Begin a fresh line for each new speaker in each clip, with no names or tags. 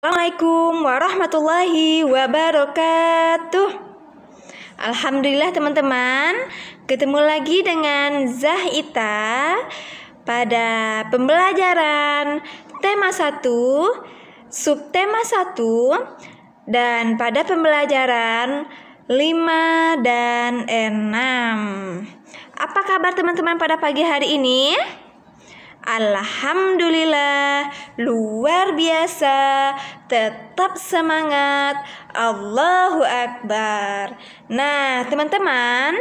Assalamualaikum warahmatullahi wabarakatuh. Alhamdulillah teman-teman, ketemu lagi dengan Zahita pada pembelajaran tema 1, subtema 1, dan pada pembelajaran 5 dan 6. Apa kabar teman-teman pada pagi hari ini? Alhamdulillah, luar biasa, tetap semangat, Allahu Akbar. Nah, teman-teman,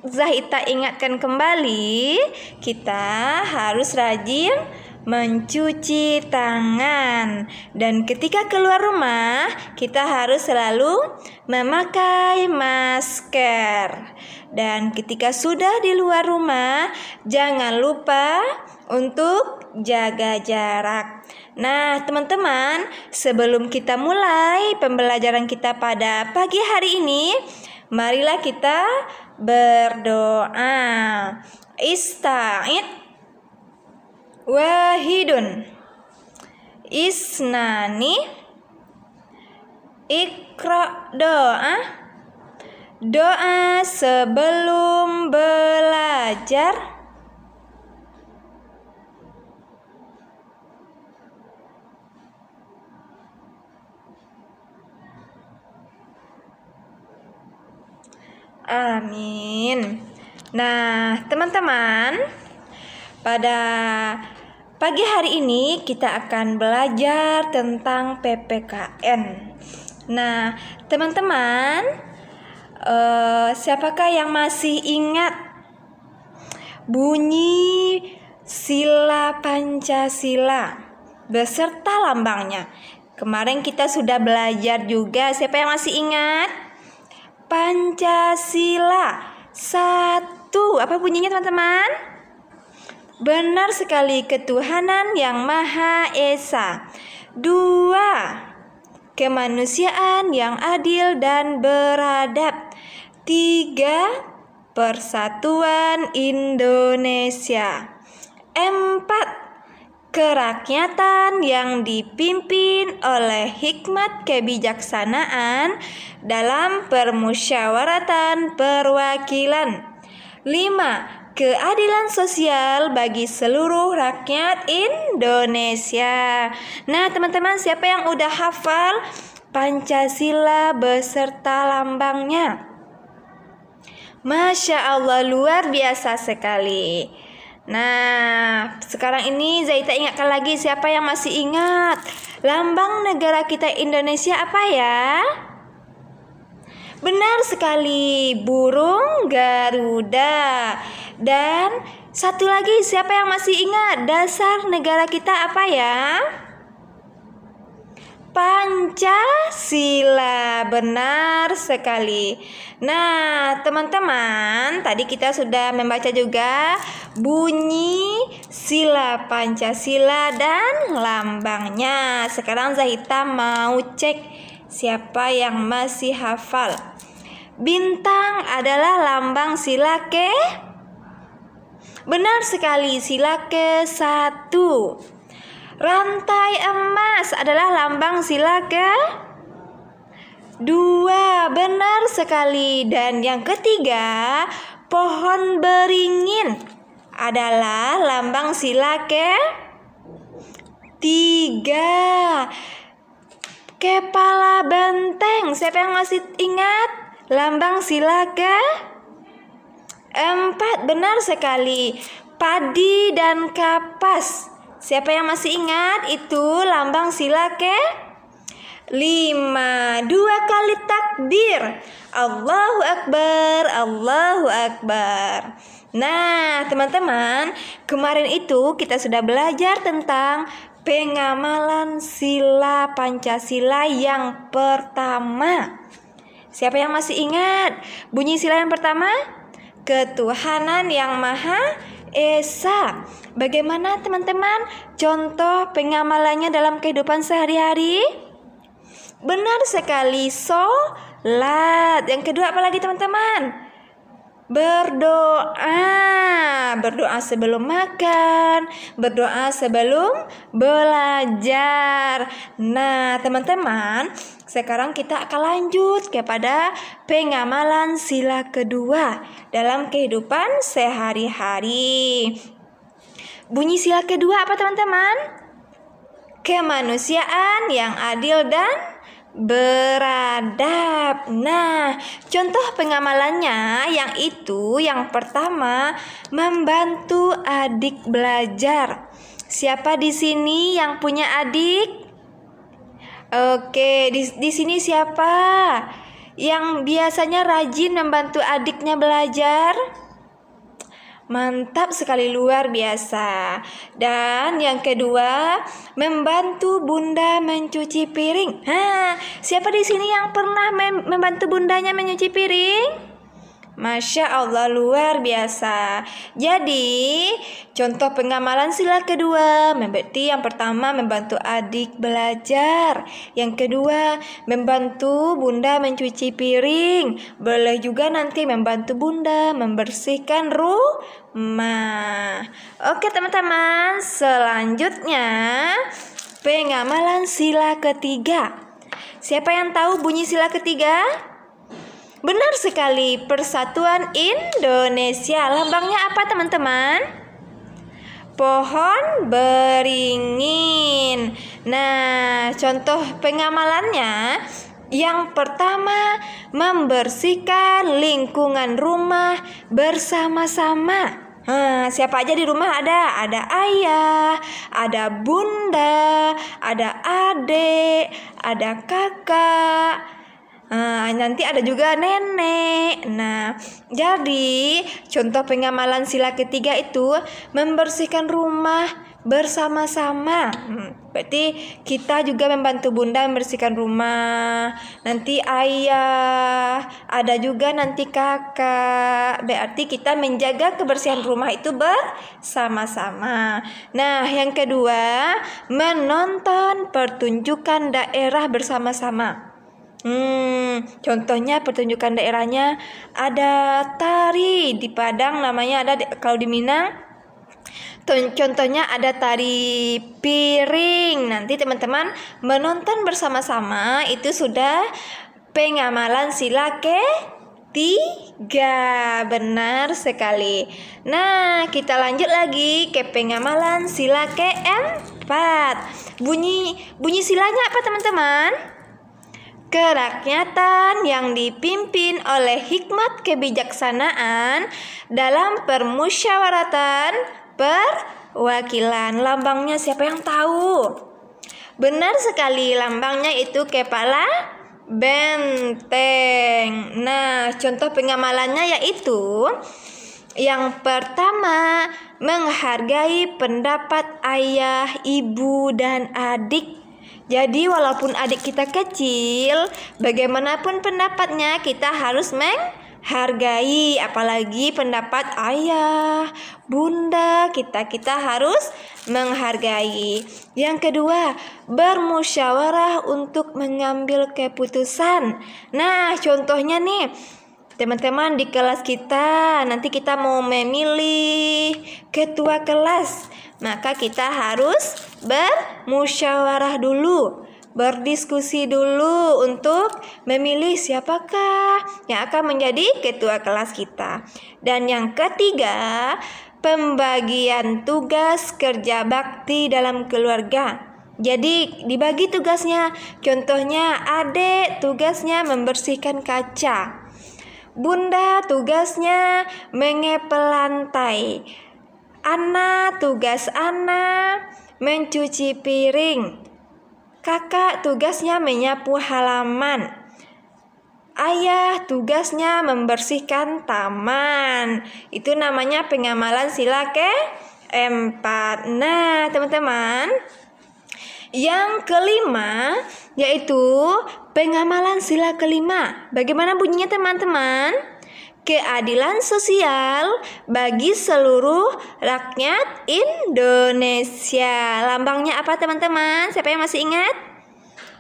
Zahita ingatkan kembali, kita harus rajin mencuci tangan. Dan ketika keluar rumah, kita harus selalu memakai masker. Dan ketika sudah di luar rumah, jangan lupa untuk jaga jarak. Nah, teman-teman, sebelum kita mulai pembelajaran kita pada pagi hari ini, marilah kita berdoa. Ista'id wahidun isnani Iqra doa sebelum belajar. Amin. Nah, teman-teman, pada pagi hari ini kita akan belajar tentang PPKN. Nah, teman-teman, siapakah yang masih ingat bunyi sila Pancasila beserta lambangnya? Kemarin kita sudah belajar juga. Siapa yang masih ingat? Pancasila. 1, apa bunyinya teman-teman? Benar sekali, ketuhanan yang Maha Esa. 2, kemanusiaan yang adil dan beradab. 3, persatuan Indonesia. 4, kerakyatan yang dipimpin oleh hikmat kebijaksanaan dalam permusyawaratan perwakilan. 5, keadilan sosial bagi seluruh rakyat Indonesia. Nah, teman-teman, siapa yang udah hafal Pancasila beserta lambangnya? Masya Allah, luar biasa sekali. Nah, sekarang ini Zahita ingatkan lagi, siapa yang masih ingat lambang negara kita Indonesia apa ya? Benar sekali, burung Garuda. Dan satu lagi, siapa yang masih ingat dasar negara kita apa ya? Pancasila. Benar sekali. Nah, teman-teman, tadi kita sudah membaca juga bunyi sila Pancasila dan lambangnya. Sekarang Zahita mau cek siapa yang masih hafal. Bintang adalah lambang sila ke? Benar sekali, sila ke-1. Rantai emas adalah lambang sila ke-2. Benar sekali. Dan yang ketiga, pohon beringin adalah lambang sila ke-3. Kepala benteng, siapa yang masih ingat lambang sila ke-4? Benar sekali. Padi dan kapas, siapa yang masih ingat itu lambang sila ke-5. 2 kali takbir, Allahu Akbar, Allahu Akbar. Nah, teman-teman, kemarin itu kita sudah belajar tentang pengamalan sila Pancasila yang pertama. Siapa yang masih ingat bunyi sila yang pertama? Ketuhanan yang Maha Esa. Bagaimana teman-teman contoh pengamalannya dalam kehidupan sehari-hari? Benar sekali, sholat. Yang kedua apa lagi teman-teman? berdoa. Berdoa sebelum makan, berdoa sebelum belajar. Nah, teman-teman, sekarang kita akan lanjut kepada pengamalan sila kedua dalam kehidupan sehari-hari. Bunyi sila kedua apa, teman-teman? Kemanusiaan yang adil dan beradab. Nah, contoh pengamalannya yang pertama, membantu adik belajar. Siapa di sini yang punya adik? Oke, di sini siapa yang biasanya rajin membantu adiknya belajar? Mantap sekali, luar biasa. Dan yang kedua, membantu bunda mencuci piring. Siapa di sini yang pernah membantu bundanya mencuci piring? Masya Allah, luar biasa. Jadi, contoh pengamalan sila kedua, berarti yang pertama membantu adik belajar. Yang kedua, membantu bunda mencuci piring. Boleh juga nanti membantu bunda membersihkan rumah. Oke, teman-teman, selanjutnya pengamalan sila ketiga. Siapa yang tahu bunyi sila ketiga? Benar sekali, Persatuan Indonesia. Lambangnya apa, teman-teman? Pohon beringin. Nah, contoh pengamalannya, yang pertama, membersihkan lingkungan rumah bersama-sama. Siapa aja di rumah ada? Ada ayah, ada bunda, ada adik, ada kakak. Nanti ada juga nenek. Nah, jadi contoh pengamalan sila ketiga itu membersihkan rumah bersama-sama. Berarti kita juga membantu bunda membersihkan rumah. Nanti ayah, ada juga nanti kakak. Berarti kita menjaga kebersihan rumah itu bersama-sama. Nah, yang kedua, menonton pertunjukan daerah bersama-sama. Contohnya pertunjukan daerahnya ada tari di Padang, namanya ada kalau di Minang. Contohnya ada tari piring. Nanti teman-teman menonton bersama-sama, itu sudah pengamalan sila ketiga. Benar sekali. Nah, kita lanjut lagi ke pengamalan sila keempat. Bunyi silanya apa, teman-teman? Kerakyatan yang dipimpin oleh hikmat kebijaksanaan dalam permusyawaratan perwakilan. Lambangnya siapa yang tahu? Benar sekali, lambangnya itu kepala benteng. Nah, contoh pengamalannya yaitu yang pertama, menghargai pendapat ayah, ibu, dan adik. Jadi walaupun adik kita kecil, bagaimanapun pendapatnya kita harus menghargai. Apalagi pendapat ayah, bunda, kita harus menghargai. Yang kedua, bermusyawarah untuk mengambil keputusan. Nah, contohnya nih, teman-teman di kelas kita, nanti kita mau memilih ketua kelas. Maka kita harus bermusyawarah dulu, berdiskusi dulu untuk memilih siapakah yang akan menjadi ketua kelas kita. Dan yang ketiga, pembagian tugas kerja bakti dalam keluarga. Jadi dibagi tugasnya. Contohnya adik tugasnya membersihkan kaca, bunda tugasnya mengepel lantai, Ana tugas Ana mencuci piring, kakak tugasnya menyapu halaman, ayah tugasnya membersihkan taman. Itu namanya pengamalan sila keempat. Nah, teman-teman, yang kelima yaitu pengamalan sila kelima. Bagaimana bunyinya, teman-teman? Keadilan sosial bagi seluruh rakyat Indonesia. Lambangnya apa, teman-teman? Siapa yang masih ingat?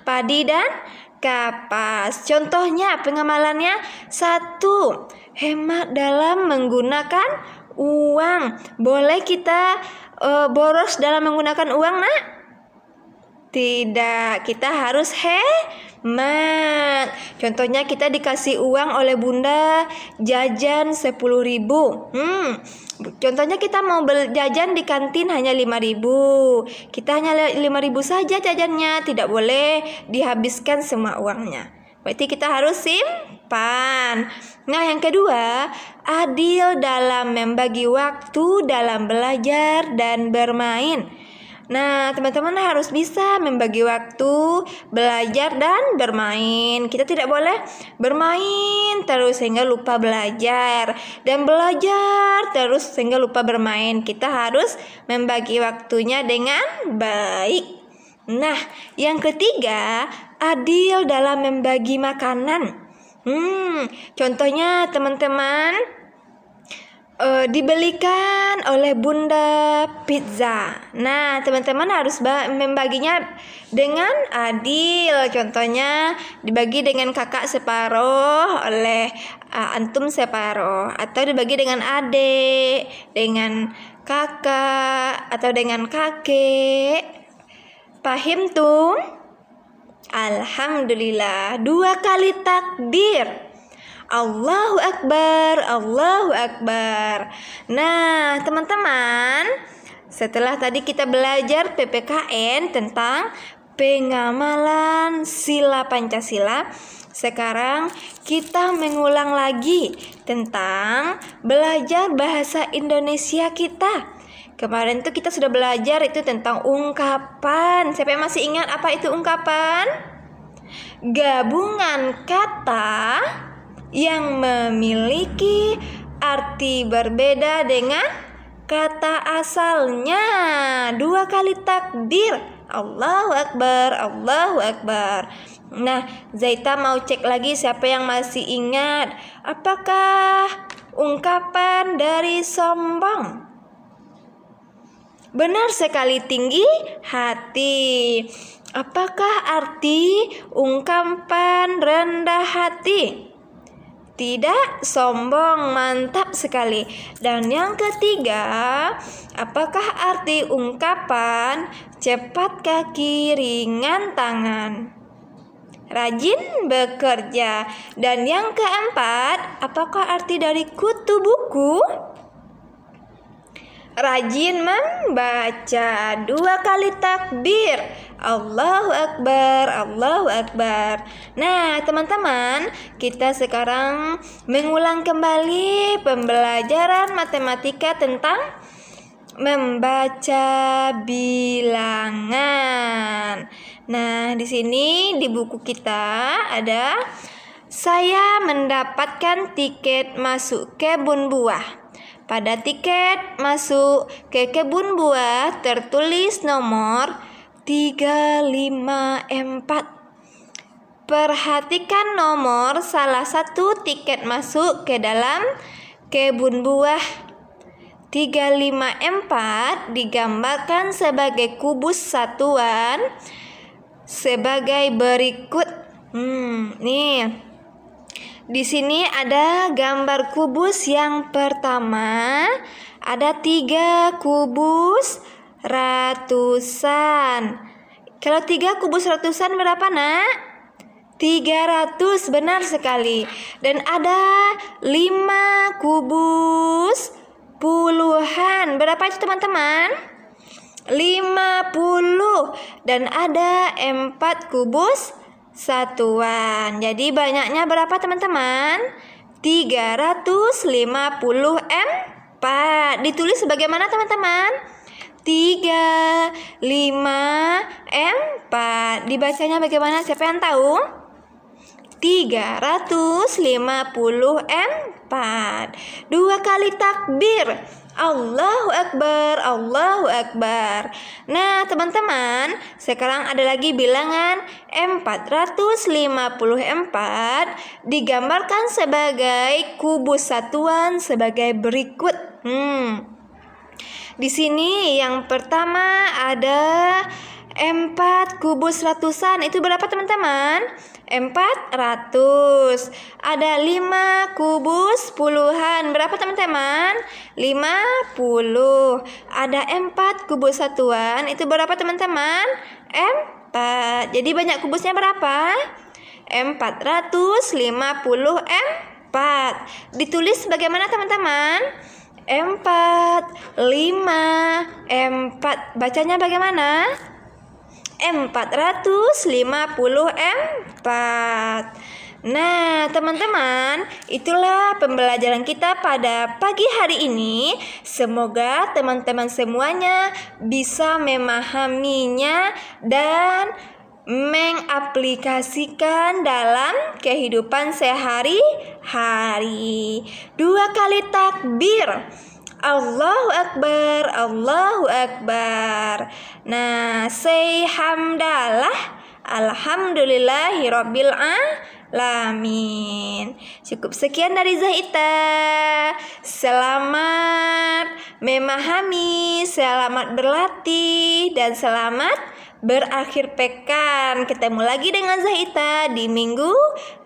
Padi dan kapas. Contohnya pengamalannya: 1. Hemat dalam menggunakan uang. Boleh kita boros dalam menggunakan uang, Nak? Tidak, kita harus hemat. Contohnya kita dikasih uang oleh Bunda jajan 10.000. Contohnya kita mau jajan di kantin hanya 5.000. Kita hanya 5.000 saja jajannya, tidak boleh dihabiskan semua uangnya. Berarti kita harus simpan. Nah, yang kedua, adil dalam membagi waktu dalam belajar dan bermain. Nah, teman-teman harus bisa membagi waktu belajar dan bermain. Kita tidak boleh bermain terus sehingga lupa belajar, dan belajar terus sehingga lupa bermain. Kita harus membagi waktunya dengan baik. Nah, yang ketiga, adil dalam membagi makanan. Contohnya teman-teman dibelikan oleh Bunda pizza. Nah, teman-teman harus membaginya dengan adil. Contohnya dibagi dengan kakak separuh, oleh antum separuh, atau dibagi dengan adik, dengan kakak, atau dengan kakek. Paham tuh? Alhamdulillah. 2 kali takbir. Allahu Akbar, Allahu Akbar. Nah, teman-teman, setelah tadi kita belajar PPKN tentang pengamalan sila Pancasila, sekarang kita mengulang lagi tentang belajar bahasa Indonesia kita. Kemarin tuh kita sudah belajar itu tentang ungkapan. Siapa yang masih ingat apa itu ungkapan? Gabungan kata yang memiliki arti berbeda dengan kata asalnya. 2 kali takbir. Allahu Akbar, Allahu Akbar. Nah, Zaita mau cek lagi siapa yang masih ingat. Apakah ungkapan dari sombong? Benar sekali, tinggi hati. Apakah arti ungkapan rendah hati? Tidak sombong, mantap sekali. Dan yang ketiga, apakah arti ungkapan cepat kaki, ringan tangan? Rajin bekerja. Dan yang keempat, apakah arti dari kutu buku? Rajin membaca. 2 kali takbir. Allahu Akbar, Allahu Akbar. Nah, teman-teman, kita sekarang mengulang kembali pembelajaran matematika tentang membaca bilangan. Nah, di sini di buku kita ada, saya mendapatkan tiket masuk kebun buah. Pada tiket masuk ke kebun buah tertulis nomor 354. Perhatikan nomor salah satu tiket masuk ke dalam kebun buah. 354 digambarkan sebagai kubus satuan sebagai berikut. Nih. Di sini ada gambar kubus. Yang pertama ada 3 kubus ratusan. Kalau 3 kubus ratusan berapa, Nak? 300, benar sekali. Dan ada 5 kubus puluhan. Berapa itu, teman-teman? 50. Dan ada 4 kubus satuan. Jadi banyaknya berapa, teman-teman? 354. Ditulis sebagaimana, teman-teman? 3, 5, 4. Dibacanya bagaimana? Siapa yang tahu? 354. 2 kali takbir. Allahu Akbar, Allahu Akbar. Nah, teman-teman, sekarang ada lagi bilangan 454 digambarkan sebagai kubus satuan sebagai berikut. Di sini yang pertama ada 4 kubus ratusan itu berapa teman-teman? 400. Ada 5 kubus puluhan. Berapa teman-teman? 50. Ada 4 kubus satuan. Itu berapa teman-teman? 4. Jadi banyak kubusnya berapa? 454. Ditulis bagaimana teman-teman? 4, 5, 4. Bacanya bagaimana? 454. Nah, teman-teman, itulah pembelajaran kita pada pagi hari ini. Semoga teman-teman semuanya bisa memahaminya dan mengaplikasikan dalam kehidupan sehari-hari. 2 kali takbir. Allahu Akbar, Allahu Akbar. Nah, say hamdalah, alhamdulillahirabbil alamin. Cukup sekian dari Zahita. Selamat memahami, selamat berlatih, dan selamat berakhir pekan. Ketemu lagi dengan Zahita di minggu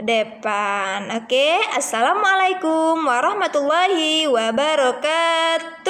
depan. Oke, assalamualaikum warahmatullahi wabarakatuh.